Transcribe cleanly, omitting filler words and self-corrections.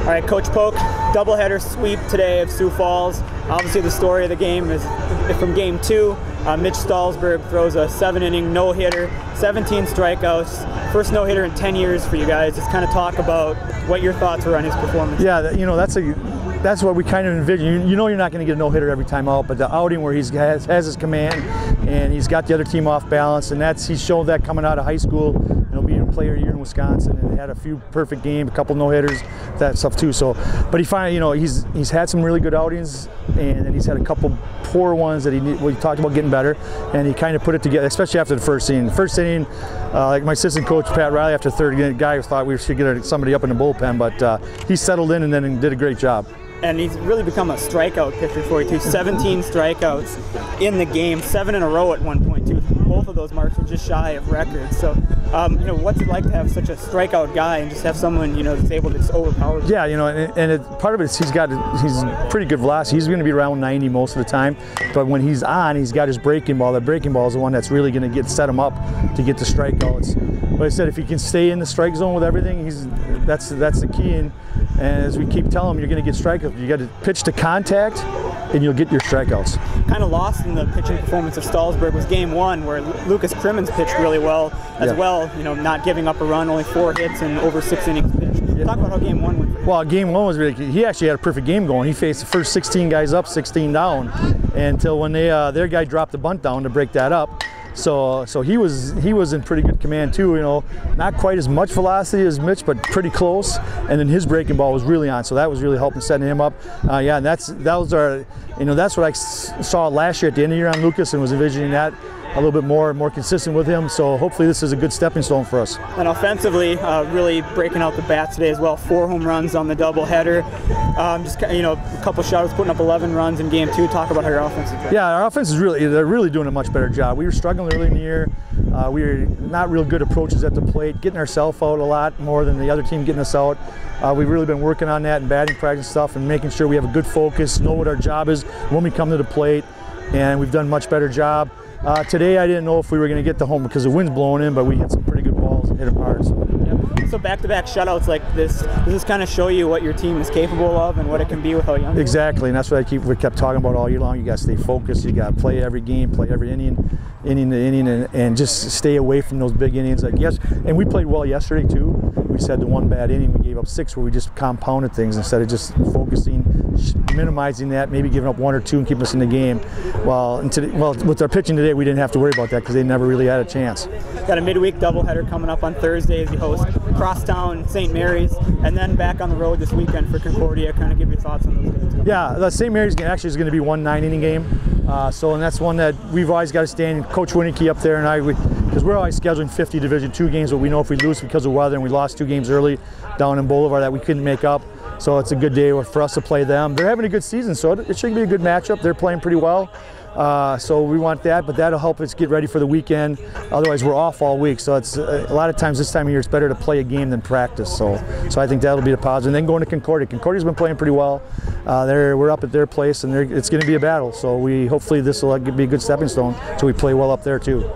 All right, Coach Polk, doubleheader sweep today of Sioux Falls. Obviously the story of the game is from game 2. Mitch Stalsberg throws a 7-inning no-hitter, 17 strikeouts, first no-hitter in 10 years for you guys. Just kind of talk about what your thoughts were on his performance. Yeah, you know, that's what we kind of envision. You know you're not going to get a no-hitter every time out, but the outing where he has his command and he's got the other team off balance, and he's shown that coming out of high school, you know, being a player here in Wisconsin, and had a few perfect games, a couple no-hitters, that stuff too. So, but he finally, you know, he's had some really good outings, and then he's had a couple poor ones that we talked about getting better, and he kind of put it together, especially after the first inning. The first inning, like my assistant coach Pat Riley, after the third guy thought we should get somebody up in the bullpen, but he settled in and then did a great job. And he's really become a strikeout pitcher for you too. 17 strikeouts in the game, 7 in a row at one point too. Both of those marks were just shy of records. So, you know, what's it like to have such a strikeout guy and just have someone, you know, that's able to just overpower you? Yeah, you know, part of it is he's pretty good velocity. He's going to be around 90 most of the time, but when he's on, he's got his breaking ball. That breaking ball is the one that's really going to set him up to get the strikeouts. But I said if he can stay in the strike zone with everything, that's the key. And as we keep telling him, you're going to get strikeouts. You got to pitch to contact, and you'll get your strikeouts. Kind of lost in the pitching performance of Stalsberg was game 1, where Lucas Crimmins pitched really well as well. You know, not giving up a run, only 4 hits and over 6 innings pitched. Talk about how game 1 went for him. Well, game 1 was really. He actually had a perfect game going. He faced the first 16 guys up, 16 down, until when their guy dropped the bunt down to break that up. So he was in pretty good command too. You know, not quite as much velocity as Mitch, but pretty close. And then his breaking ball was really on, so that was really helping setting him up. Yeah, and that's what I saw last year at the end of the year on Lucas, and was envisioning that a little bit more consistent with him. So hopefully this is a good stepping stone for us. And offensively, really breaking out the bats today as well. 4 home runs on the doubleheader. Just, you know, a couple shutout, putting up 11 runs in game 2. Talk about how your offense is playing. Yeah, our offense they're really doing a much better job. We were struggling early in the year. We were not real good approaches at the plate, getting ourselves out a lot more than the other team getting us out. We've really been working on that in batting practice stuff and making sure we have a good focus, know what our job is when we come to the plate, and we've done a much better job. Today I didn't know if we were going to get the home because the wind's blowing in, but we had some pretty good balls and hit them hard. So back-to-back shutouts like this, does this kind of show you what your team is capable of and what it can be with how young? Exactly, and that's what we kept talking about all year long. You got to stay focused. You got to play every game, play every inning to inning, and just stay away from those big innings. Like and we played well yesterday too. We just had the one bad inning. We gave up 6 where we just compounded things instead of just focusing, minimizing that, maybe giving up 1 or 2 and keeping us in the game. Well, with our pitching today, we didn't have to worry about that because they never really had a chance. Got a midweek doubleheader coming up on Thursday as you host Crosstown, St. Mary's, and then back on the road this weekend for Concordia. Kind of give your thoughts on those games. Yeah, the St. Mary's game actually is going to be 1 9-inning game. And that's one that we've always got to stand. Coach Winnicky up there and I, because we're always scheduling 50 Division II games, but we know if we lose because of weather, and we lost 2 games early down in Boulevard that we couldn't make up. So it's a good day for us to play them. They're having a good season, so it should be a good matchup. They're playing pretty well. So we want that, but that'll help us get ready for the weekend. Otherwise, we're off all week. So it's a lot of times this time of year, it's better to play a game than practice. So I think that'll be the positive. And then going to Concordia. Concordia's been playing pretty well. We're up at their place, and it's going to be a battle. So hopefully this will be a good stepping stone. So we play well up there too.